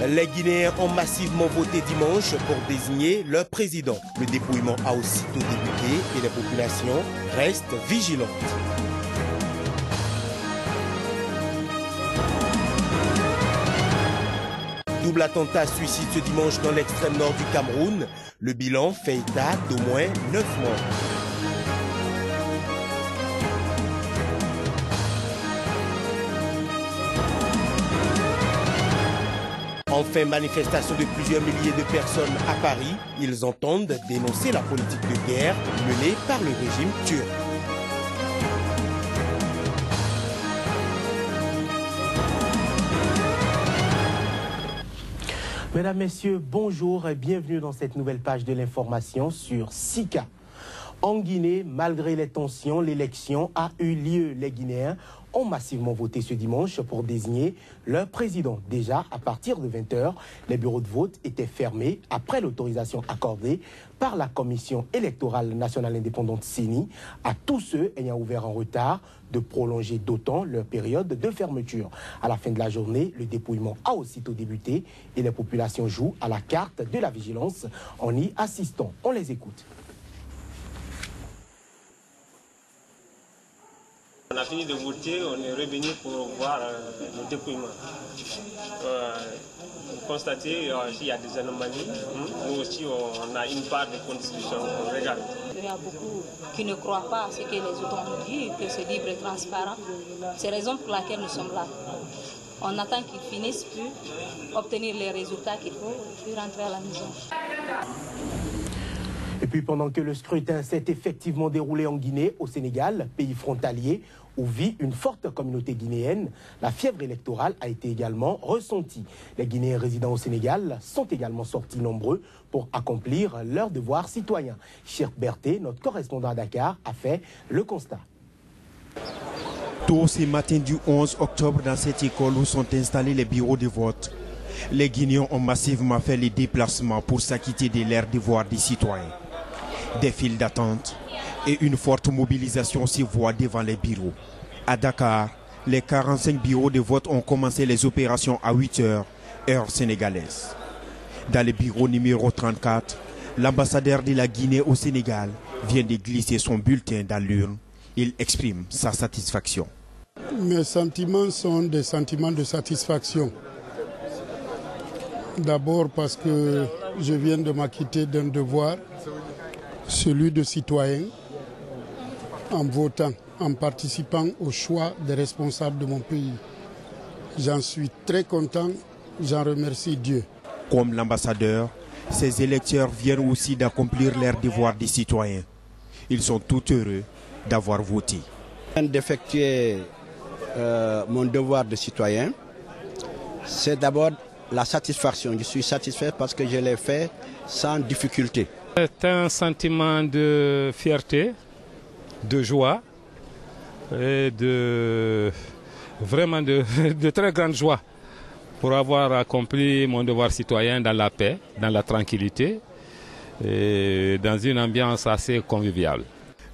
Les Guinéens ont massivement voté dimanche pour désigner leur président. Le dépouillement a aussitôt débuté et les populations restent vigilantes. Double attentat suicide ce dimanche dans l'extrême nord du Cameroun. Le bilan fait état d'au moins 9 morts. Enfin, manifestation de plusieurs milliers de personnes à Paris. Ils entendent dénoncer la politique de guerre menée par le régime turc. Mesdames, Messieurs, bonjour et bienvenue dans cette nouvelle page de l'information sur Sika. En Guinée, malgré les tensions, l'élection a eu lieu. Les Guinéens ont massivement voté ce dimanche pour désigner leur président. Déjà, à partir de 20 h, les bureaux de vote étaient fermés après l'autorisation accordée par la Commission électorale nationale indépendante CENI à tous ceux ayant ouvert en retard de prolonger d'autant leur période de fermeture. À la fin de la journée, le dépouillement a aussitôt débuté et les populations jouent à la carte de la vigilance en y assistant. On les écoute. On a fini de voter, on est revenu pour voir le dépouillement. Vous constatez qu'il y a des anomalies. Nous aussi, on a une part de contribution. On regarde. Il y a beaucoup qui ne croient pas à ce que les autres ont dit, que c'est libre et transparent. C'est la raison pour laquelle nous sommes là. On attend qu'ils finissent pour obtenir les résultats qu'il faut, puis rentrer à la maison. Et puis pendant que le scrutin s'est effectivement déroulé en Guinée, au Sénégal, pays frontalier, où vit une forte communauté guinéenne, la fièvre électorale a été également ressentie. Les Guinéens résidant au Sénégal sont également sortis nombreux pour accomplir leurs devoirs citoyens. Cheikh Berté, notre correspondant à Dakar, a fait le constat. Tôt ce matin du 11 octobre, dans cette école où sont installés les bureaux de vote, les Guinéens ont massivement fait les déplacements pour s'acquitter de leurs devoirs des citoyens. Des files d'attente et une forte mobilisation se voient devant les bureaux. À Dakar, les 45 bureaux de vote ont commencé les opérations à 8 h, heure sénégalaise. Dans le bureau numéro 34, l'ambassadeur de la Guinée au Sénégal vient de glisser son bulletin dans l'urne. Il exprime sa satisfaction. Mes sentiments sont des sentiments de satisfaction. D'abord parce que je viens de m'acquitter d'un devoir, celui de citoyen, en votant, en participant au choix des responsables de mon pays. J'en suis très content, j'en remercie Dieu. Comme l'ambassadeur, ces électeurs viennent aussi d'accomplir leur devoir de citoyens. Ils sont tout heureux d'avoir voté. D'effectuer mon devoir de citoyen, c'est d'abord la satisfaction. Je suis satisfait parce que je l'ai fait sans difficulté. C'est un sentiment de fierté, de joie et vraiment de très grande joie pour avoir accompli mon devoir citoyen dans la paix, dans la tranquillité et dans une ambiance assez conviviale.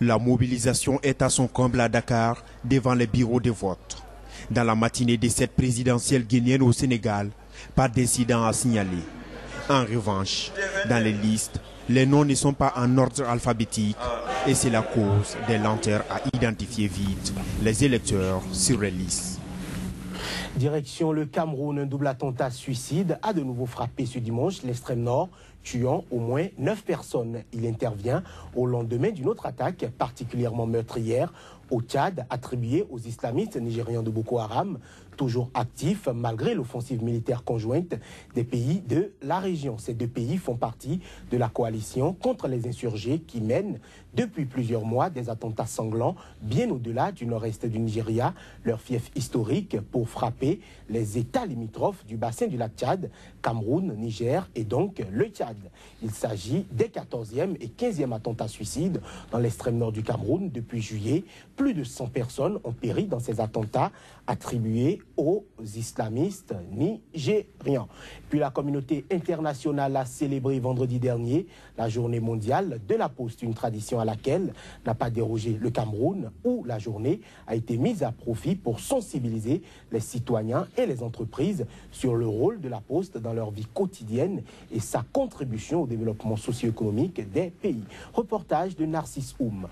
La mobilisation est à son comble à Dakar devant les bureaux de vote. Dans la matinée de cette présidentielle guinéenne au Sénégal, pas d'incident à signaler. En revanche, dans les listes, les noms ne sont pas en ordre alphabétique et c'est la cause des lenteurs à identifier vite les électeurs sur les listes. Direction le Cameroun, un double attentat suicide a de nouveau frappé ce dimanche l'extrême nord, tuant au moins 9 personnes. Il intervient au lendemain d'une autre attaque particulièrement meurtrière au Tchad, attribuée aux islamistes nigérians de Boko Haram, toujours actifs malgré l'offensive militaire conjointe des pays de la région. Ces deux pays font partie de la coalition contre les insurgés qui mènent depuis plusieurs mois des attentats sanglants bien au-delà du nord-est du Nigeria, leur fief historique, pour frapper les États limitrophes du bassin du lac Tchad, Cameroun, Niger et donc le Tchad. Il s'agit des 14e et 15e attentats suicides dans l'extrême nord du Cameroun depuis juillet. Plus de 100 personnes ont péri dans ces attentats attribués aux islamistes nigérians. Puis la communauté internationale a célébré vendredi dernier la journée mondiale de la poste, une tradition à laquelle n'a pas dérogé le Cameroun, où la journée a été mise à profit pour sensibiliser les citoyens et les entreprises sur le rôle de la Poste dans leur vie quotidienne et sa contribution au développement socio-économique des pays. Reportage de Narcisse Oum.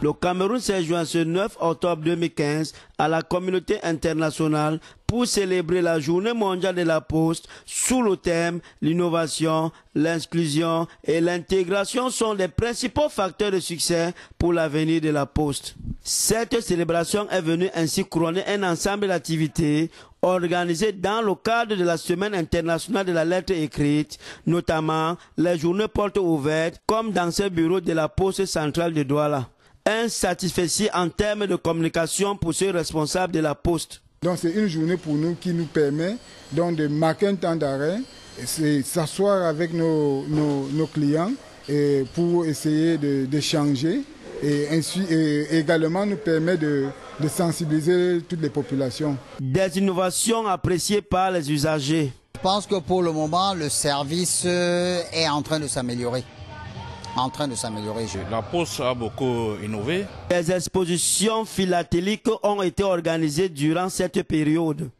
Le Cameroun s'est joint ce 9 octobre 2015 à la communauté internationale pour célébrer la journée mondiale de la Poste sous le thème « L'innovation, l'inclusion et l'intégration sont les principaux facteurs de succès pour l'avenir de la Poste ». Cette célébration est venue ainsi couronner un ensemble d'activités organisées dans le cadre de la Semaine internationale de la lettre écrite, notamment les journées portes ouvertes comme dans ce bureau de la Poste centrale de Douala. Un satisfait en termes de communication pour ceux responsables de la Poste. Donc c'est une journée pour nous qui nous permet donc de marquer un temps d'arrêt, s'asseoir avec nos clients et pour essayer d'échanger et également nous permet de sensibiliser toutes les populations. Des innovations appréciées par les usagers. Je pense que pour le moment le service est en train de s'améliorer. La Poste a beaucoup innové. Des expositions philatéliques ont été organisées durant cette période.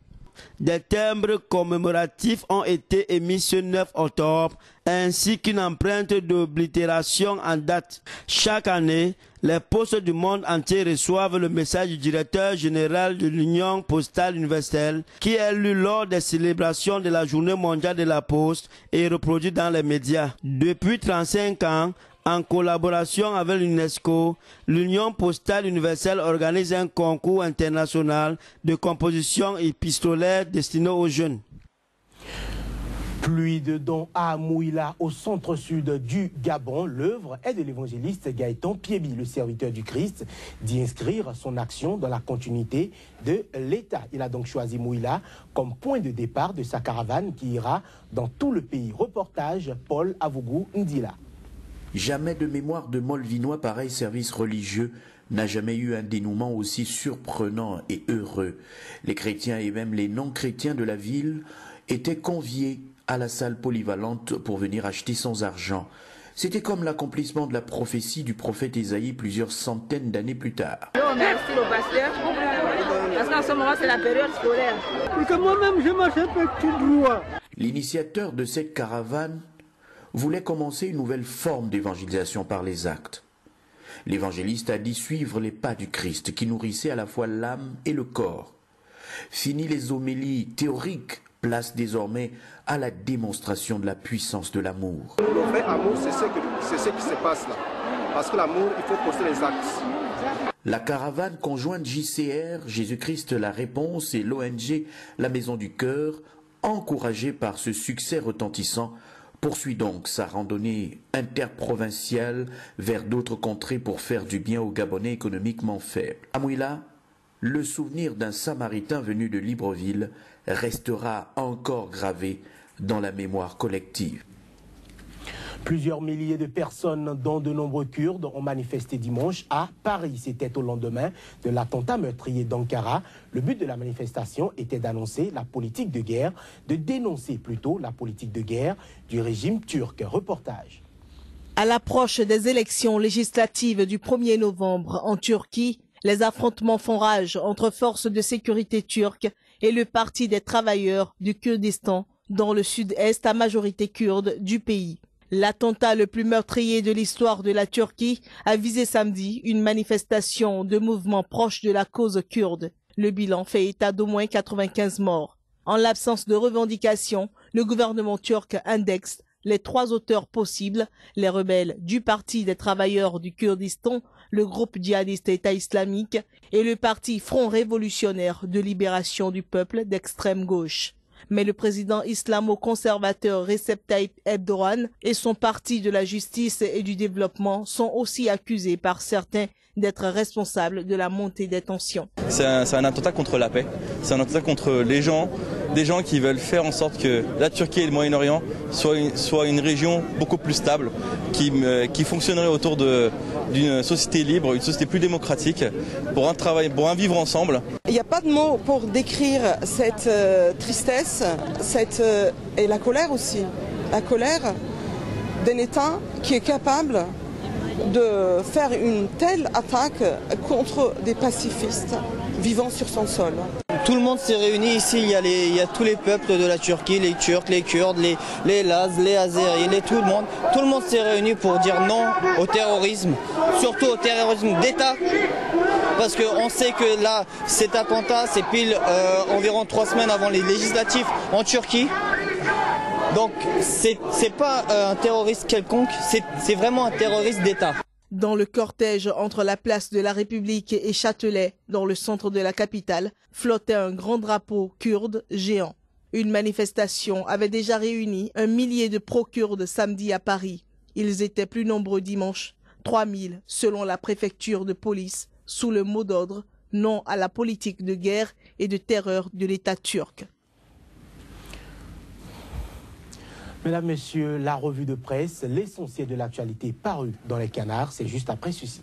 Des timbres commémoratifs ont été émis ce 9 octobre, ainsi qu'une empreinte d'oblitération en date. Chaque année, les postes du monde entier reçoivent le message du directeur général de l'Union postale universelle, qui est lu lors des célébrations de la Journée mondiale de la Poste et reproduit dans les médias. Depuis 35 ans, en collaboration avec l'UNESCO, l'Union postale universelle organise un concours international de composition épistolaire destiné aux jeunes. Pluie de dons à Mouila, au centre-sud du Gabon. L'œuvre est de l'évangéliste Gaëtan Piébi, le serviteur du Christ, d'y inscrire son action dans la continuité de l'État. Il a donc choisi Mouila comme point de départ de sa caravane qui ira dans tout le pays. Reportage Paul Avougou Ndila. Jamais de mémoire de Molvinois pareil service religieux n'a jamais eu un dénouement aussi surprenant et heureux. Les chrétiens et même les non-chrétiens de la ville étaient conviés à la salle polyvalente pour venir acheter sans argent. C'était comme l'accomplissement de la prophétie du prophète Ésaïe plusieurs centaines d'années plus tard. On merci le pasteur, parce qu'en ce moment c'est la période scolaire. Et que moi-même je marche un peu tout droit. L'initiateur de cette caravane voulait commencer une nouvelle forme d'évangélisation par les actes. L'évangéliste a dit suivre les pas du Christ qui nourrissait à la fois l'âme et le corps. Fini les homélies théoriques, place désormais à la démonstration de la puissance de l'amour. Le vrai amour, c'est ce qui se passe là. Parce que l'amour, il faut poser les actes. La caravane conjointe JCR, Jésus-Christ la réponse et l'ONG La Maison du Cœur, encouragée par ce succès retentissant, poursuit donc sa randonnée interprovinciale vers d'autres contrées pour faire du bien aux Gabonais économiquement faibles. À Mouila, le souvenir d'un Samaritain venu de Libreville restera encore gravé dans la mémoire collective. Plusieurs milliers de personnes, dont de nombreux Kurdes, ont manifesté dimanche à Paris. C'était au lendemain de l'attentat meurtrier d'Ankara. Le but de la manifestation était d'annoncer la politique de guerre, de dénoncer plutôt la politique de guerre du régime turc. Reportage. À l'approche des élections législatives du 1er novembre en Turquie, les affrontements font rage entre forces de sécurité turques et le Parti des travailleurs du Kurdistan dans le sud-est à majorité kurde du pays. L'attentat le plus meurtrier de l'histoire de la Turquie a visé samedi une manifestation de mouvements proches de la cause kurde. Le bilan fait état d'au moins 95 morts. En l'absence de revendications, le gouvernement turc indexe les 3 auteurs possibles, les rebelles du Parti des travailleurs du Kurdistan, le groupe djihadiste État islamique et le Parti Front révolutionnaire de libération du peuple d'extrême gauche. Mais le président islamo-conservateur Recep Tayyip Erdogan et son parti de la justice et du développement sont aussi accusés par certains d'être responsables de la montée des tensions. C'est un attentat contre la paix, c'est un attentat contre les gens, des gens qui veulent faire en sorte que la Turquie et le Moyen-Orient soient une région beaucoup plus stable, qui fonctionnerait autour d'une société libre, une société plus démocratique, pour un vivre ensemble. Il n'y a pas de mots pour décrire cette tristesse, et la colère aussi. La colère d'un État qui est capable de faire une telle attaque contre des pacifistes vivant sur son sol. Tout le monde s'est réuni ici, il y a tous les peuples de la Turquie, les Turcs, les Kurdes, les Lazes, les Azéris, tout le monde s'est réuni pour dire non au terrorisme, surtout au terrorisme d'État, parce qu'on sait que là, cet attentat, c'est pile environ 3 semaines avant les législatives en Turquie. Donc c'est pas un terroriste quelconque, c'est vraiment un terroriste d'État. Dans le cortège entre la place de la République et Châtelet, dans le centre de la capitale, flottait un grand drapeau kurde géant. Une manifestation avait déjà réuni 1 millier de pro-kurdes samedi à Paris. Ils étaient plus nombreux dimanche, 3000 selon la préfecture de police, sous le mot d'ordre « Non à la politique de guerre et de terreur de l'État turc ». Mesdames, Messieurs, la revue de presse, l'essentiel de l'actualité paru dans les canards, c'est juste après ceci.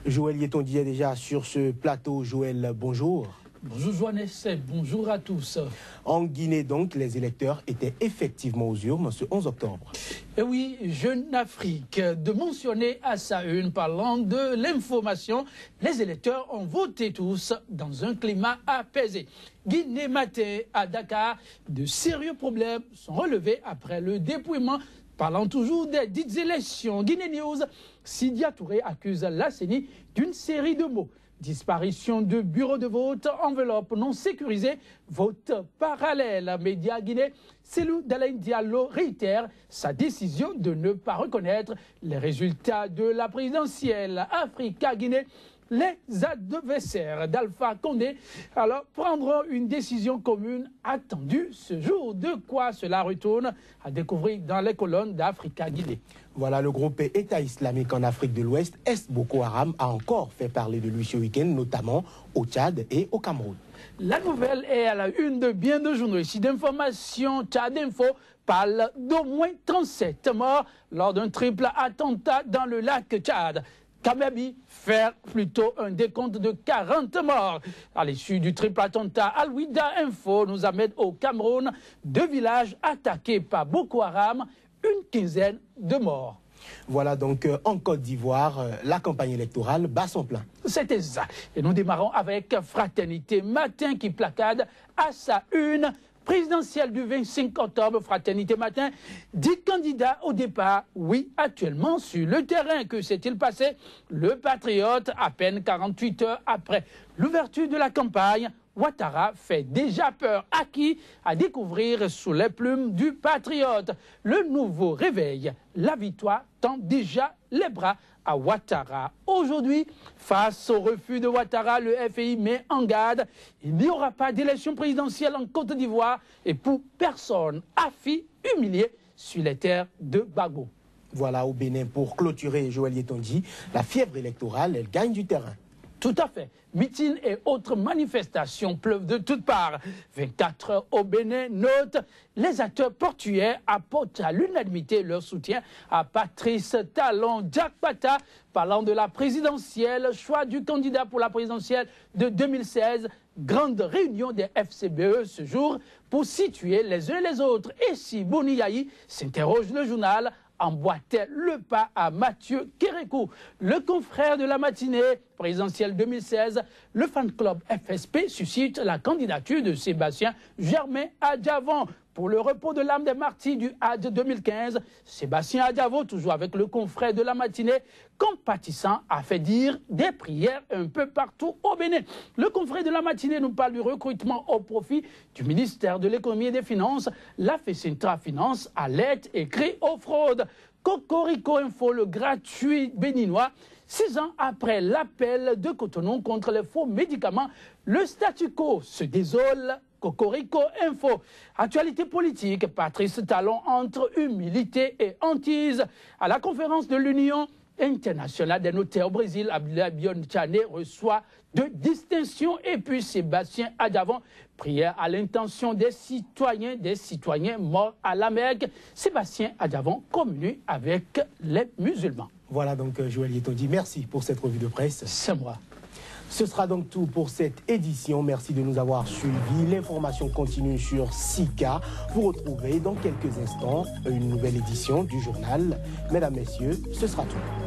Joël Yetondi est déjà sur ce plateau. Joël, bonjour. Bonjour Joannès, bonjour à tous. En Guinée donc, les électeurs étaient effectivement aux urnes ce 11 octobre. Et oui, Jeune Afrique, de mentionner à sa une parlant de l'information, les électeurs ont voté tous dans un climat apaisé. Guinée matin à Dakar, de sérieux problèmes sont relevés après le dépouillement. Parlant toujours des dites élections, Guinée News, Sidia Touré accuse la CENI d'une série de mots. Disparition de bureaux de vote, enveloppe non sécurisée, vote parallèle. Média Guinée, Cellou Dalein Diallo réitère sa décision de ne pas reconnaître les résultats de la présidentielle. Africa Guinée, les adversaires d'Alpha Condé alors prendront une décision commune attendue ce jour. De quoi cela retourne à découvrir dans les colonnes d'Africa Guinée. Voilà, le groupe État islamique en Afrique de l'Ouest, Boko Haram, a encore fait parler de lui ce week-end, notamment au Tchad et au Cameroun. La nouvelle est à la une de bien de journaux. Ici d'information, Tchad Info parle d'au moins 37 morts lors d'un triple attentat dans le lac Tchad. Kamebi faire plutôt un décompte de 40 morts. À l'issue du triple attentat, Al-Wida Info nous amène au Cameroun, 2 villages attaqués par Boko Haram, une quinzaine de morts. Voilà donc en Côte d'Ivoire, la campagne électorale bat son plein. C'était ça. Et nous démarrons avec Fraternité Matin qui placade à sa une. Présidentielle du 25 octobre, Fraternité Matin, 10 candidats au départ. Oui, actuellement sur le terrain. Que s'est-il passé? Le Patriote, à peine 48 heures après l'ouverture de la campagne, Ouattara fait déjà peur à qui? À découvrir sous les plumes du Patriote. Le nouveau réveil, la victoire tend déjà les bras à Ouattara. Aujourd'hui, face au refus de Ouattara, le FPI met en garde. Il n'y aura pas d'élection présidentielle en Côte d'Ivoire et pour personne affi humilié sur les terres de Gbagbo. Voilà, au Bénin, pour clôturer, Joël Yetondi, la fièvre électorale, elle gagne du terrain. Tout à fait. Meetings et autres manifestations pleuvent de toutes parts. 24 heures au Bénin, note, les acteurs portuaires apportent à l'unanimité leur soutien à Patrice Talon Diakpata, parlant de la présidentielle, choix du candidat pour la présidentielle de 2016, grande réunion des FCBE ce jour pour situer les uns les autres. Et si Boniaï s'interroge le journal, emboîtait le pas à Mathieu Kérékou. Le confrère de la matinée présidentielle 2016, le fan club FSP suscite la candidature de Sébastien Germain Adjavon pour le repos de l'âme des martyrs du Hadj 2015. Sébastien Adjavon, toujours avec le confrère de la matinée, compatissant, a fait dire des prières un peu partout au Bénin. Le confrère de la matinée nous parle du recrutement au profit du ministère de l'économie et des finances. La FECINTRA Finance alerte et crie aux fraudes. Cocorico Info, le gratuit béninois. 6 ans après l'appel de Cotonou contre les faux médicaments, le statu quo se désole. Cocorico Info. Actualité politique, Patrice Talon entre humilité et hantise. À la conférence de l'Union internationale des notaires au Brésil, Abdoulaye Bion-Tchané reçoit de distinctions. Et puis Sébastien Adjavon, prière à l'intention des citoyens morts à la Mecque. Sébastien Adjavon communie avec les musulmans. Voilà donc Joël Yetondi, merci pour cette revue de presse. C'est moi. Ce sera donc tout pour cette édition. Merci de nous avoir suivis. L'information continue sur Sika. Vous retrouvez dans quelques instants une nouvelle édition du journal. Mesdames, Messieurs, ce sera tout.